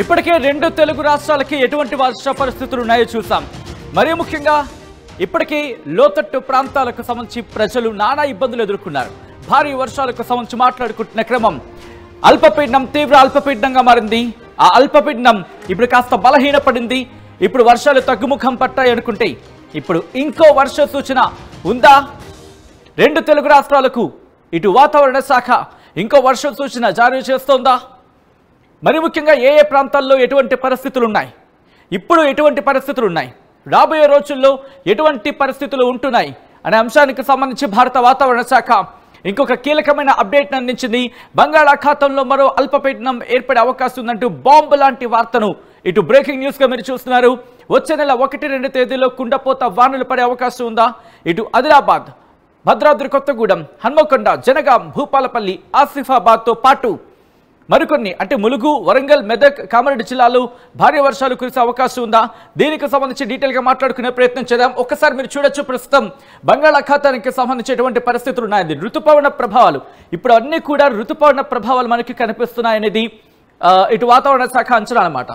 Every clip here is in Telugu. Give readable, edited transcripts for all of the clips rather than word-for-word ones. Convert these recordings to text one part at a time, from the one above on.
ఇప్పటికే రెండు తెలుగు రాష్ట్రాలకి ఎటువంటి వర్ష పరిస్థితులు ఉన్నాయో చూసాం. మరీ ముఖ్యంగా ఇప్పటికే లోతట్టు ప్రాంతాలకు సంబంధించి ప్రజలు నానా ఇబ్బందులు ఎదుర్కొన్నారు. భారీ వర్షాలకు సంబంధించి మాట్లాడుకుంటున్న క్రమం అల్పపీడనం తీవ్ర అల్పపీడనంగా మారింది. ఆ అల్పపీడనం ఇప్పుడు కాస్త బలహీనపడింది. ఇప్పుడు వర్షాలు తగ్గుముఖం పట్టాయి అనుకుంటే ఇప్పుడు ఇంకో వర్ష సూచన ఉందా? రెండు తెలుగు రాష్ట్రాలకు ఇటు వాతావరణ శాఖ ఇంకో వర్ష సూచన జారీ చేస్తోందా? మరి ముఖ్యంగా ఏ ఏ ప్రాంతాల్లో ఎటువంటి పరిస్థితులు ఉన్నాయి, ఇప్పుడు ఎటువంటి పరిస్థితులు ఉన్నాయి, రాబోయే రోజుల్లో ఎటువంటి పరిస్థితులు ఉంటున్నాయి అనే అంశానికి సంబంధించి భారత వాతావరణ శాఖ ఇంకొక కీలకమైన అప్డేట్ను అందించింది. బంగాళాఖాతంలో మరో అల్పపీడనం ఏర్పడే అవకాశం ఉందంటూ బాంబు లాంటి వార్తను ఇటు బ్రేకింగ్ న్యూస్గా మీరు చూస్తున్నారు. వచ్చే నెల 1-2 తేదీలో కుండపోత వానలు పడే అవకాశం ఉందా? ఇటు ఆదిలాబాద్, భద్రాద్రి కొత్తగూడెం, హన్మకొండ, జనగాం, భూపాలపల్లి, ఆసిఫాబాద్తో పాటు మరికొన్ని అంటే ములుగు, వరంగల్, మెదక్, కామారెడ్డి జిల్లాలో భారీ వర్షాలు కురిసే అవకాశం ఉందా? దీనికి సంబంధించి డీటెయిల్గా మాట్లాడుకునే ప్రయత్నం చేద్దాం. ఒక్కసారి మీరు చూడొచ్చు, ప్రస్తుతం బంగాళాఖాతానికి సంబంధించేటువంటి పరిస్థితులు ఉన్నాయి. ఋతుపవన ప్రభావాలు ఇప్పుడు అన్ని కూడా ఋతుపవన ప్రభావాలు మనకి కనిపిస్తున్నాయనేది ఇటు వాతావరణ శాఖ అంచనా అన్నమాట.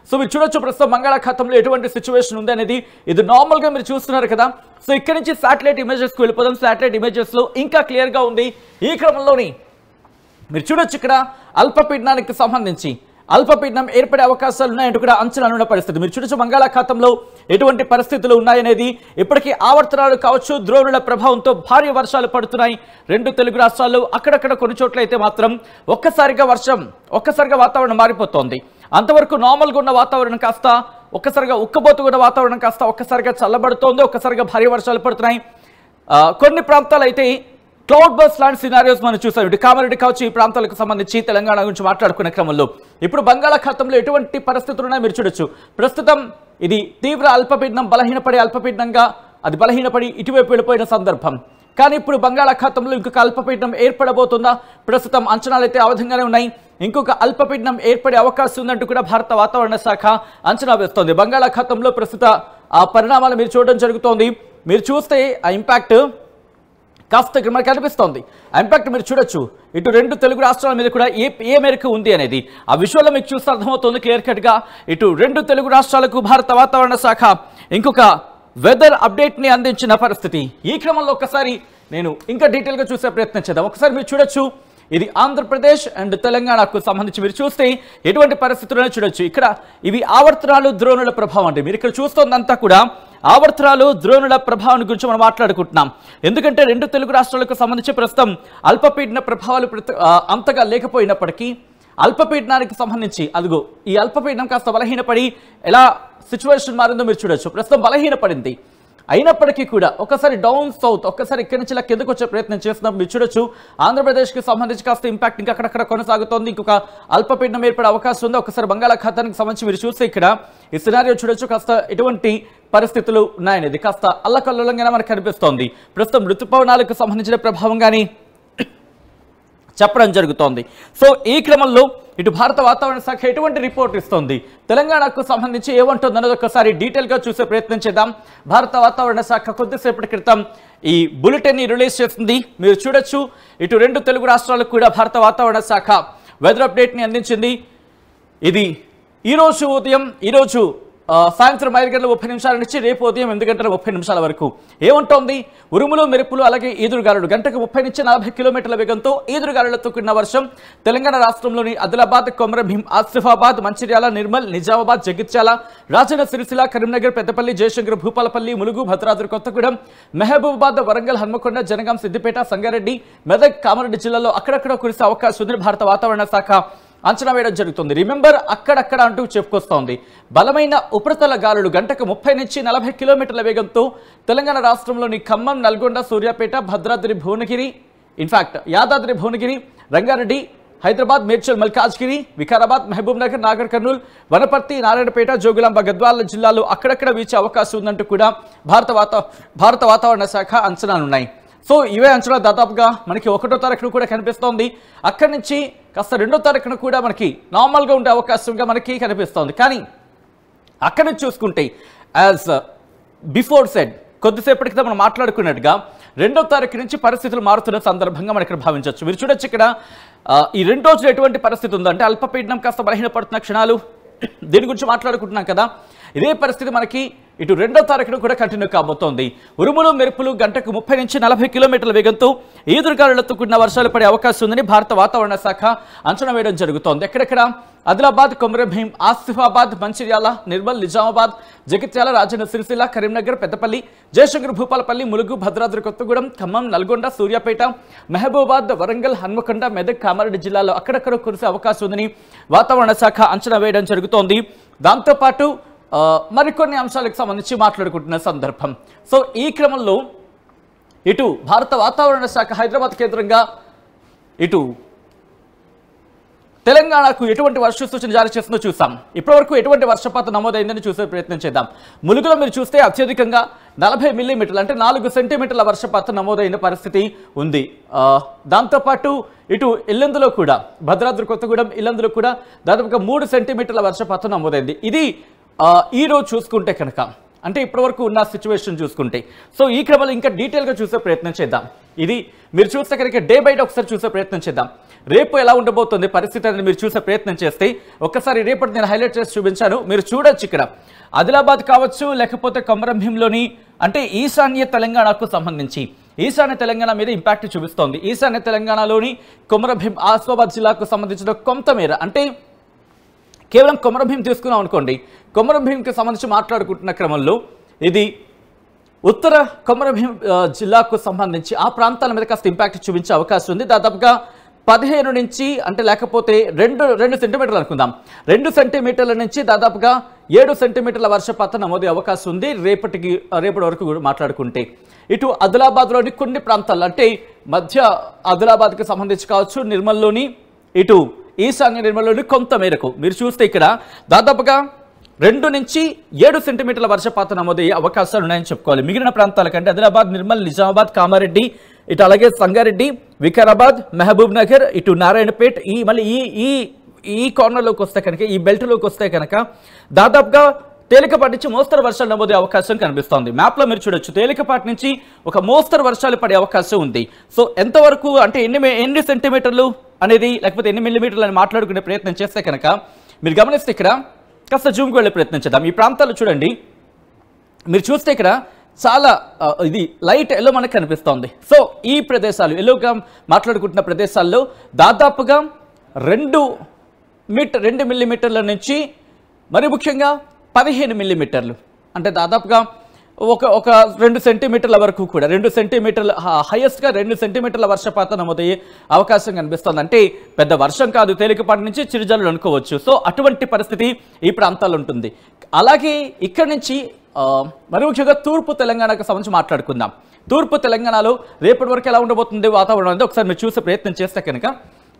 సో మీరు చూడొచ్చు, ప్రస్తుతం బంగాళాఖాతంలో ఎటువంటి సిచ్యువేషన్ ఉంది అనేది ఇది నార్మల్గా మీరు చూస్తున్నారు కదా. సో ఇక్కడ నుంచి శాటిలైట్ ఇమేజెస్కి వెళ్ళిపోదాం. శాటిలైట్ ఇమేజెస్లో ఇంకా క్లియర్గా ఉంది. ఈ క్రమంలోని మీరు చూడొచ్చు, ఇక్కడ అల్పపీడనానికి సంబంధించి అల్పపీడనం ఏర్పడే అవకాశాలు ఉన్నాయంటూ కూడా అంచనా ఉన్న పరిస్థితి. మీరు చూడొచ్చు బంగాళాఖాతంలో ఎటువంటి పరిస్థితులు ఉన్నాయనేది. ఇప్పటికీ ఆవర్తనాలు కావచ్చు, ద్రోణుల ప్రభావంతో భారీ వర్షాలు పడుతున్నాయి రెండు తెలుగు రాష్ట్రాల్లో. అక్కడక్కడ కొన్ని చోట్ల అయితే మాత్రం ఒక్కసారిగా వాతావరణం మారిపోతోంది. అంతవరకు నార్మల్గా ఉన్న వాతావరణం కాస్త ఒక్కసారిగా ఉక్కబోతుగా ఉన్న వాతావరణం కాస్త ఒక్కసారిగా చల్లబడుతోంది, ఒక్కసారిగా భారీ వర్షాలు పడుతున్నాయి. కొన్ని ప్రాంతాలు అయితే క్లౌడ్ బర్స్ట్ లాంటి సినారియోస్ మనం చూసాం. ఇటు కామారెడ్డి కావచ్చు, ఈ ప్రాంతాలకు సంబంధించి తెలంగాణ గురించి మాట్లాడుకునే క్రమంలో ఇప్పుడు బంగాళాఖాతంలో ఎటువంటి పరిస్థితులు ఉన్నాయో మీరు చూడొచ్చు. ప్రస్తుతం ఇది తీవ్ర అల్పపీడనం, బలహీనపడే అల్పపీడనంగా అది బలహీనపడి ఇటువైపు వెళ్ళిపోయిన సందర్భం. కానీ ఇప్పుడు బంగాళాఖాతంలో ఇంకొక అల్పపీడనం ఏర్పడబోతుందా? ప్రస్తుతం అంచనాలు అయితే ఆ విధంగానే ఉన్నాయి. ఇంకొక అల్పపీడనం ఏర్పడే అవకాశం ఉందంటూ కూడా భారత వాతావరణ శాఖ అంచనా వేస్తోంది. బంగాళాఖాతంలో ప్రస్తుత ఆ పరిణామాలు మీరు చూడడం జరుగుతోంది. మీరు చూస్తే ఆ ఇంపాక్ట్ కాస్త ఇక్కడ మనకు కనిపిస్తోంది. ఆ ఇంపాక్ట్ మీరు చూడొచ్చు. ఇటు రెండు తెలుగు రాష్ట్రాల మీద కూడా ఏ మేరకు ఉంది అనేది ఆ విషయంలో మీకు చూస్తే అర్థమవుతుంది క్లియర్ కట్గా. ఇటు రెండు తెలుగు రాష్ట్రాలకు భారత వాతావరణ శాఖ ఇంకొక వెదర్ అప్డేట్ని అందించిన పరిస్థితి. ఈ క్రమంలో ఒకసారి నేను ఇంకా డీటెయిల్గా చూసే ప్రయత్నం చేద్దాం. ఒకసారి మీరు చూడొచ్చు, ఇది ఆంధ్రప్రదేశ్ అండ్ తెలంగాణకు సంబంధించి మీరు చూస్తే ఎటువంటి పరిస్థితులను చూడొచ్చు. ఇక్కడ ఇవి ఆవర్తనాలు, ద్రోణుల ప్రభావం అండి. మీరు ఇక్కడ చూస్తోందంతా కూడా ఆవర్తనాలు, ద్రోణుల ప్రభావం గురించి మనం మాట్లాడుకుంటున్నాం. ఎందుకంటే రెండు తెలుగు రాష్ట్రాలకు సంబంధించి ప్రస్తుతం అల్పపీడన ప్రభావాలు అంతగా లేకపోయినప్పటికీ అల్పపీడనానికి సంబంధించి అదిగో ఈ అల్పపీడనం కాస్త బలహీనపడి ఎలా సిచ్యువేషన్ మారిందో మీరు చూడొచ్చు. ప్రస్తుతం బలహీనపడింది. అయినప్పటికీ కూడా ఒకసారి డౌన్ సౌత్, ఒక్కసారి ఇక్కడి నుంచి ఇలా కిందకు వచ్చే ప్రయత్నం చేస్తున్నాం. మీరు చూడొచ్చు, ఆంధ్రప్రదేశ్కి సంబంధించి కాస్త ఇంపాక్ట్ ఇంకా అక్కడక్కడ కొనసాగుతోంది. ఇంకొక అల్పపీడనం ఏర్పడే అవకాశం ఉంది. ఒకసారి బంగాళాఖాతానికి సంబంధించి మీరు చూస్తే ఇక్కడ ఈ సినారియో చూడొచ్చు, కాస్త ఎటువంటి పరిస్థితులు ఉన్నాయనేది కాస్త అల్లకల్లోలంగానే మనకు కనిపిస్తోంది. ప్రస్తుతం ఋతుపవనాలకు సంబంధించిన ప్రభావం కానీ చెప్పడం జరుగుతోంది. సో ఈ క్రమంలో ఇటు భారత వాతావరణ శాఖ ఎటువంటి రిపోర్ట్ ఇస్తోంది, తెలంగాణకు సంబంధించి ఏమంటుంది అన్నది ఒకసారి డీటెయిల్గా చూసే ప్రయత్నం చేద్దాం. భారత వాతావరణ శాఖ కొద్దిసేపటి క్రితం ఈ బులెటిన్ని రిలీజ్ చేస్తుంది. మీరు చూడొచ్చు, ఇటు రెండు తెలుగు రాష్ట్రాలకు కూడా భారత వాతావరణ శాఖ వెదర్ అప్డేట్ని అందించింది. ఇది ఈరోజు ఉదయం, ఈరోజు సాయంత్రం 5:30 నుంచి రేపు ఉదయం 8:30 వరకు ఏముంటోంది? ఉరుములు, మెరుపులు, అలాగే ఈదురుగాలులు గంటకు 30 నుంచి 40 కిలోమీటర్ల వేగంతో ఈదురుగాలులతో కూడిన వర్షం తెలంగాణ రాష్ట్రంలోని ఆదిలాబాద్, కొమరంభీం, ఆసిఫాబాద్, మంచిర్యాల, నిర్మల్, నిజామాబాద్, జగిత్యాల, రాజన్న సిరిసిల్ల, కరీంనగర్, పెద్దపల్లి, జయశంకర్, భూపాలపల్లి, ములుగు, భద్రాద్రి కొత్తగూడెం, మహబూబాబాద్, వరంగల్, హన్మకొండ, జనగాం, సిద్దిపేట, సంగారెడ్డి, మెదక్, కామారెడ్డి జిల్లాలో అక్కడక్కడ కురిసే అవకాశం ఉందని భారత వాతావరణ శాఖ అంచనా వేయడం జరుగుతుంది. రిమెంబర్, అక్కడక్కడ అంటూ చెప్పుకొస్తోంది. బలమైన ఉపరితల గాలులు గంటకు 30 నుంచి 40 కిలోమీటర్ల వేగంతో తెలంగాణ రాష్ట్రంలోని ఖమ్మం, నల్గొండ, సూర్యాపేట, భద్రాద్రి, భువనగిరి, ఇన్ఫాక్ట్ యాదాద్రి, భువనగిరి, రంగారెడ్డి, హైదరాబాద్, మేడ్చల్, మల్కాజ్గిరి, వికారాబాద్, మహబూబ్ నగర్, నాగర్ కర్నూల్, వనపర్తి, నారాయణపేట, జోగులాంబ, గద్వాల జిల్లాలో అక్కడక్కడ వీచే అవకాశం ఉందంటూ కూడా భారత వాతావరణ శాఖ అంచనాలున్నాయి. సో ఇవే అంచనా దాదాపుగా మనకి 1వ తారీఖున కూడా కనిపిస్తోంది. అక్కడి నుంచి కాస్త 2వ తారీఖున కూడా మనకి నార్మల్గా ఉండే అవకాశంగా మనకి కనిపిస్తోంది. కానీ అక్కడి నుంచి చూసుకుంటే యాజ్ బిఫోర్ సెడ్ కొద్దిసేపటి క్రితం మనం మాట్లాడుకున్నట్టుగా 2వ తారీఖు నుంచి పరిస్థితులు మారుతున్న సందర్భంగా మనం ఇక్కడ భావించవచ్చు. మీరు చూడొచ్చు, ఇక్కడ ఈ 2 రోజులు ఎటువంటి పరిస్థితి ఉందంటే అల్పపీడనం కాస్త బలహీనపడుతున్న క్షణాలు, దీని గురించి మాట్లాడుకుంటున్నాం కదా, ఇదే పరిస్థితి మనకి ఇటు 2వ తారీఖున కూడా కంటిన్యూ కాబోతోంది. ఉరుములు మెరుపులు గంటకు 30 నుంచి 40 కిలోమీటర్ల వేగంతో ఈదురుగాలులతో కూడిన వర్షాలు పడే అవకాశం ఉందని భారత వాతావరణ శాఖ అంచనా వేయడం జరుగుతోంది. ఎక్కడెక్కడ ఆదిలాబాద్, కొమరంభీం, ఆసిఫాబాద్, మంచిర్యాల, నిర్మల్, నిజామాబాద్, జగిత్యాల, రాజన్న సిరిసిల్ల, కరీంనగర్, పెద్దపల్లి, జయశంకర్, భూపాలపల్లి, ములుగు, భద్రాద్రి కొత్తగూడెం, ఖమ్మం, నల్గొండ, సూర్యాపేట, మహబూబాద్, వరంగల్, హన్మకొండ, మెదక్, కామారెడ్డి జిల్లాలో అక్కడక్కడ కురిసే అవకాశం ఉందని వాతావరణ శాఖ అంచనా వేయడం జరుగుతోంది. దాంతోపాటు మరికొన్ని అంశాలకు సంబంధించి మాట్లాడుకుంటున్న సందర్భం. సో ఈ క్రమంలో ఇటు భారత వాతావరణ శాఖ హైదరాబాద్ కేంద్రంగా ఇటు తెలంగాణకు ఎటువంటి వర్ష సూచన జారీ చేస్తుందో చూసాం. ఇప్పటివరకు ఎటువంటి వర్షపాతం నమోదైందని చూసే ప్రయత్నం చేద్దాం. ములుగులో మీరు చూస్తే అత్యధికంగా 40 మిల్లీమీటర్లు అంటే 4 సెంటీమీటర్ల వర్షపాతం నమోదైన పరిస్థితి ఉంది. దాంతోపాటు ఇటు ఇల్లందులో కూడా, భద్రాద్రి కొత్తగూడెం ఇల్లందులో కూడా దాదాపుగా 3 సెంటీమీటర్ల వర్షపాతం నమోదైంది. ఇది ఈ రోజు చూసుకుంటే కనుక, అంటే ఇప్పటివరకు ఉన్న సిచ్యువేషన్ చూసుకుంటే. సో ఈ క్రమంలో ఇంకా డీటెయిల్గా చూసే ప్రయత్నం చేద్దాం. ఇది మీరు చూస్తే కనుక డే బై డే ఒకసారి చూసే ప్రయత్నం చేద్దాం. రేపు ఎలా ఉండబోతుంది పరిస్థితి అని మీరు చూసే ప్రయత్నం చేస్తే ఒక్కసారి రేపటి నేను హైలైట్ చేసి చూపించాను, మీరు చూడొచ్చు. ఇక్కడ ఆదిలాబాద్ కావచ్చు, లేకపోతే కొమరంభీంలోని అంటే ఈశాన్య తెలంగాణకు సంబంధించి ఈశాన్య తెలంగాణ మీద ఇంపాక్ట్ చూపిస్తోంది. ఈశాన్య తెలంగాణలోని కొమరంభీం, ఆసిఫాబాద్ జిల్లాకు సంబంధించిన కొంతమేర, అంటే కేవలం కొమరంభీం తీసుకున్నాం అనుకోండి, కొమరంభీంకి సంబంధించి మాట్లాడుకుంటున్న క్రమంలో ఇది ఉత్తర కొమరంభీం జిల్లాకు సంబంధించి ఆ ప్రాంతాల మీద కాస్త ఇంపాక్ట్ చూపించే అవకాశం ఉంది. దాదాపుగా 15 నుంచి అంటే లేకపోతే 2 సెంటీమీటర్లు అనుకుందాం, 2 సెంటీమీటర్ల నుంచి దాదాపుగా 7 సెంటీమీటర్ల వర్షపాతం నమోదే అవకాశం ఉంది రేపటి వరకు మాట్లాడుకుంటే. ఇటు ఆదిలాబాద్లోని కొన్ని ప్రాంతాల్లో అంటే మధ్య ఆదిలాబాద్కి సంబంధించి కావచ్చు, నిర్మల్లోని ఇటు ఈశాన్య నిర్మల్లోని కొంత మేరకు మీరు చూస్తే ఇక్కడ దాదాపుగా 2 నుంచి 7 సెంటీమీటర్ల వర్షపాతం నమోదయ్యే అవకాశాలు ఉన్నాయని చెప్పుకోవాలి. మిగిలిన ప్రాంతాల కంటే ఆదిలాబాద్, నిర్మల్, నిజామాబాద్, కామారెడ్డి, ఇటు అలాగే సంగారెడ్డి, వికారాబాద్, మహబూబ్ నగర్, ఇటు నారాయణపేట్, మళ్ళీ ఈ కార్నర్లోకి వస్తే కనుక, ఈ బెల్ట్లోకి వస్తే కనుక దాదాపుగా తేలికపాటి నుంచి మోస్తరు వర్షాలు నమోదే అవకాశం కనిపిస్తోంది. మ్యాప్లో మీరు చూడొచ్చు, తేలికపాటి నుంచి ఒక మోస్తరు వర్షాలు పడే అవకాశం ఉంది. సో ఎంతవరకు అంటే ఎన్ని సెంటీమీటర్లు అనేది, లేకపోతే ఎన్ని మిల్లీమీటర్లు అని మాట్లాడుకునే ప్రయత్నం చేస్తే కనుక మీరు గమనిస్తే ఇక్కడ కాస్త జూమ్కి వెళ్ళే ప్రయత్నం చేద్దాం. ఈ ప్రాంతాలు చూడండి, మీరు చూస్తే ఇక్కడ చాలా ఇది లైట్ ఎల్లో మనకు కనిపిస్తోంది. సో ఈ ప్రదేశాలు ఎల్లోగా మాట్లాడుకుంటున్న ప్రదేశాల్లో దాదాపుగా 2 మిల్లీమీటర్ల నుంచి మరి ముఖ్యంగా 15 మిల్లీమీటర్లు అంటే దాదాపుగా ఒక 2 సెంటీమీటర్ల వరకు కూడా 2 సెంటీమీటర్ల హైయెస్ట్గా 2 సెంటీమీటర్ల వర్షపాతం నమోదయ్యే అవకాశం కనిపిస్తుంది. అంటే పెద్ద వర్షం కాదు, తేలికపాటి నుంచి చిరుజల్లులు అనుకోవచ్చు. సో అటువంటి పరిస్థితి ఈ ప్రాంతాల్లో ఉంటుంది. అలాగే ఇక్కడి నుంచి మరి ముఖ్యంగా తూర్పు తెలంగాణకు సంబంధించి మాట్లాడుకుందాం. తూర్పు తెలంగాణలో రేపటి వరకు ఎలా ఉండబోతుంది వాతావరణం అనేది ఒకసారి మీరు చూసే ప్రయత్నం చేస్తే కనుక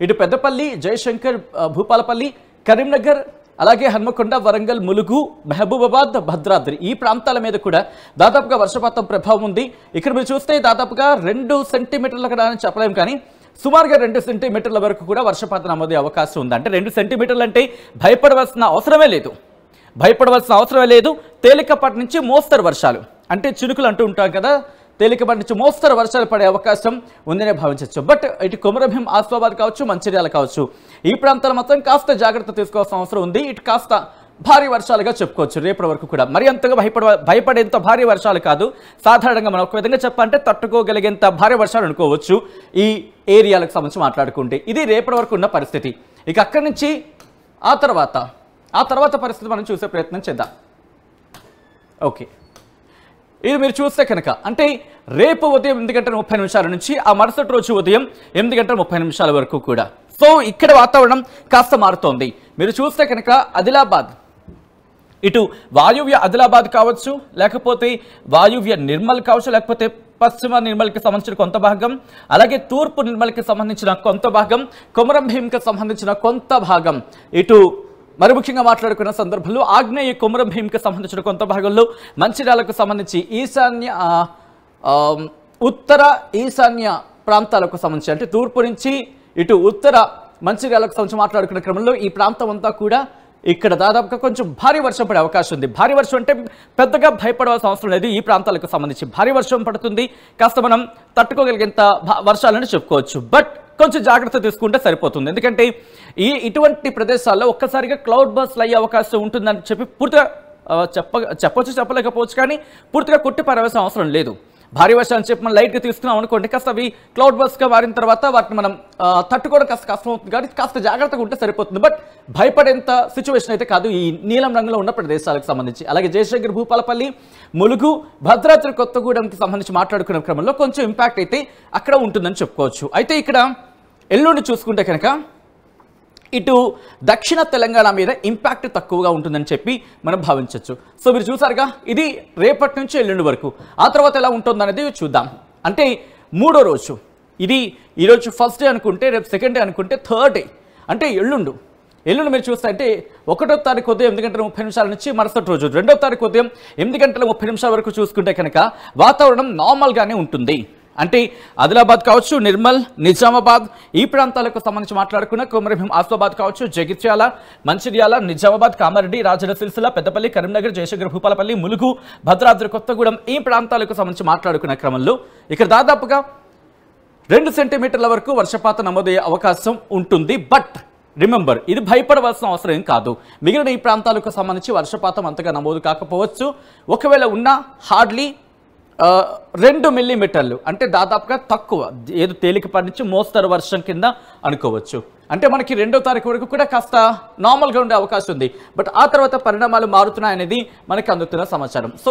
ఇటు పెద్దపల్లి, జయశంకర్, భూపాలపల్లి, కరీంనగర్, అలాగే హన్మకొండ, వరంగల్, ములుగు, మహబూబాబాద్, భద్రాద్రి ఈ ప్రాంతాల మీద కూడా దాదాపుగా వర్షపాతం ప్రభావం ఉంది. ఇక్కడ మీరు చూస్తే దాదాపుగా 2 సెంటీమీటర్ల కూడా అని చెప్పలేము, కానీ సుమారుగా 2 సెంటీమీటర్ల వరకు కూడా వర్షపాతం నమోదే అవకాశం ఉంది. అంటే 2 సెంటీమీటర్లు అంటే భయపడవలసిన అవసరమే లేదు. తేలికపాటి నుంచి మోస్తరు వర్షాలు అంటే చినుకులు అంటూ ఉంటాం కదా, తేలికపాటి నుంచి మోస్తరు వర్షాలు పడే అవకాశం ఉందనే భావించవచ్చు. బట్ ఇటు కొమరంభీం, ఆసిఫాబాద్ కావచ్చు, మంచిర్యాల కావచ్చు ఈ ప్రాంతాలు మాత్రం కాస్త జాగ్రత్త తీసుకోవాల్సిన అవసరం ఉంది. ఇటు కాస్త భారీ వర్షాలుగా చెప్పుకోవచ్చు రేపటి వరకు కూడా. మరి అంతగా భయపడేంత భారీ వర్షాలు కాదు, సాధారణంగా మనం ఒక విధంగా చెప్పాలంటే తట్టుకోగలిగేంత భారీ వర్షాలు అనుకోవచ్చు ఈ ఏరియాలకు సంబంధించి మాట్లాడుకుంటే. ఇది రేపటి వరకు ఉన్న పరిస్థితి. ఇక అక్కడి నుంచి ఆ తర్వాత పరిస్థితి మనం చూసే ప్రయత్నం చేద్దాం. ఓకే, ఇది మీరు చూస్తే కనుక అంటే రేపు ఉదయం 8:30 నుంచి ఆ మరుసటి రోజు ఉదయం 8:30 వరకు కూడా. సో ఇక్కడ వాతావరణం కాస్త మారుతోంది. మీరు చూస్తే కనుక ఆదిలాబాద్, ఇటు వాయువ్య ఆదిలాబాద్ కావచ్చు, లేకపోతే వాయువ్య నిర్మల్ కావచ్చు, లేకపోతే పశ్చిమ నిర్మల్కి సంబంధించిన కొంత భాగం, అలాగే తూర్పు నిర్మల్కి సంబంధించిన కొంత భాగం, కొమరంభీంకి సంబంధించిన కొంత భాగం, ఇటు మరి ముఖ్యంగా మాట్లాడుకున్న సందర్భంలో ఆగ్నేయ కొమరంభీంకి సంబంధించిన కొంత భాగంలో, మంచిర్యాలకు సంబంధించి ఉత్తర ఈశాన్య ప్రాంతాలకు సంబంధించి అంటే తూర్పు నుంచి ఇటు ఉత్తర మంచిర్యాలకు సంబంధించి మాట్లాడుకున్న క్రమంలో ఈ ప్రాంతం అంతా కూడా ఇక్కడ దాదాపుగా కొంచెం భారీ వర్షం పడే అవకాశం ఉంది. భారీ వర్షం అంటే పెద్దగా భయపడవలసిన అవసరం లేదు. ఈ ప్రాంతాలకు సంబంధించి భారీ వర్షం పడుతుంది, కాస్త మనం తట్టుకోగలిగేంత వర్షాలని చెప్పుకోవచ్చు. బట్ కొంచెం జాగ్రత్త తీసుకుంటే సరిపోతుంది. ఎందుకంటే ఇటువంటి ప్రదేశాల్లో ఒక్కసారిగా క్లౌడ్ బర్స్ట్లు అయ్యే అవకాశం ఉంటుందని చెప్పి పూర్తిగా చెప్పలేకపోవచ్చు, కానీ పూర్తిగా కొట్టి పారవేసిన అవసరం లేదు. భారీ వర్షాలు చెప్పి మనం లైట్గా తీసుకున్నాం అనుకోండి, కాస్త అవి క్లౌడ్ బర్స్ట్గా మారిన తర్వాత వాటిని మనం తట్టుకోవడం కాస్త కష్టం అవుతుంది, కానీ కాస్త జాగ్రత్తగా ఉంటే సరిపోతుంది. బట్ భయపడేంత సిచ్యువేషన్ అయితే కాదు ఈ నీలం రంగులో ఉన్న ప్రదేశాలకు సంబంధించి. అలాగే జయశంకర్, భూపాలపల్లి, ములుగు, భద్రాద్రి కొత్తగూడెంకి సంబంధించి మాట్లాడుకునే క్రమంలో కొంచెం ఇంపాక్ట్ అయితే అక్కడ ఉంటుందని చెప్పుకోవచ్చు. అయితే ఇక్కడ ఎల్లుండి చూసుకుంటే కనుక ఇటు దక్షిణ తెలంగాణ మీద ఇంపాక్ట్ తక్కువగా ఉంటుందని చెప్పి మనం భావించవచ్చు. సో మీరు చూసారుగా, ఇది రేపటి నుంచి ఎల్లుండి వరకు. ఆ తర్వాత ఎలా ఉంటుందనేది చూద్దాం. అంటే మూడో రోజు, ఇది ఈరోజు ఫస్ట్ డే అనుకుంటే, రేపు సెకండ్ డే అనుకుంటే, థర్డ్ డే అంటే ఎల్లుండి మీరు చూస్తే అంటే 1వ తారీఖు ఉదయం 8:30 నుంచి మరుసటి రోజు 2వ తారీఖు ఉదయం 8:30 వరకు చూసుకుంటే కనుక వాతావరణం నార్మల్గానే ఉంటుంది. అంటే ఆదిలాబాద్ కావచ్చు, నిర్మల్, నిజామాబాద్ ఈ ప్రాంతాలకు సంబంధించి మాట్లాడుకున్న కొమరంభీం, ఆసిఫాబాద్ కావచ్చు, జగిత్యాల, మంచిర్యాల, నిజామాబాద్, కామారెడ్డి, రాజన్న సిరిసిల్ల, పెద్దపల్లి, కరీంనగర్, జయశంకర్, భూపాలపల్లి, ములుగు, భద్రాద్రి కొత్తగూడెం ఈ ప్రాంతాలకు సంబంధించి మాట్లాడుకున్న క్రమంలో ఇక్కడ దాదాపుగా 2 సెంటీమీటర్ల వరకు వర్షపాతం నమోదయ్యే అవకాశం ఉంటుంది. బట్ రిమెంబర్, ఇది భయపడవలసిన అవసరం ఏం కాదు. మిగిలిన ఈ ప్రాంతాలకు సంబంధించి వర్షపాతం అంతగా నమోదు కాకపోవచ్చు. ఒకవేళ ఉన్నా హార్డ్లీ 2 మిల్లీమీటర్లు, అంటే దాదాపుగా తక్కువ, ఏదో తేలికపాటి నుంచి మోస్తరు వర్షం కింద అనుకోవచ్చు. అంటే మనకి 2వ తారీఖు వరకు కూడా కాస్త నార్మల్గా ఉండే అవకాశం ఉంది. బట్ ఆ తర్వాత పరిణామాలు మారుతున్నాయనేది మనకి అందుతున్న సమాచారం. సో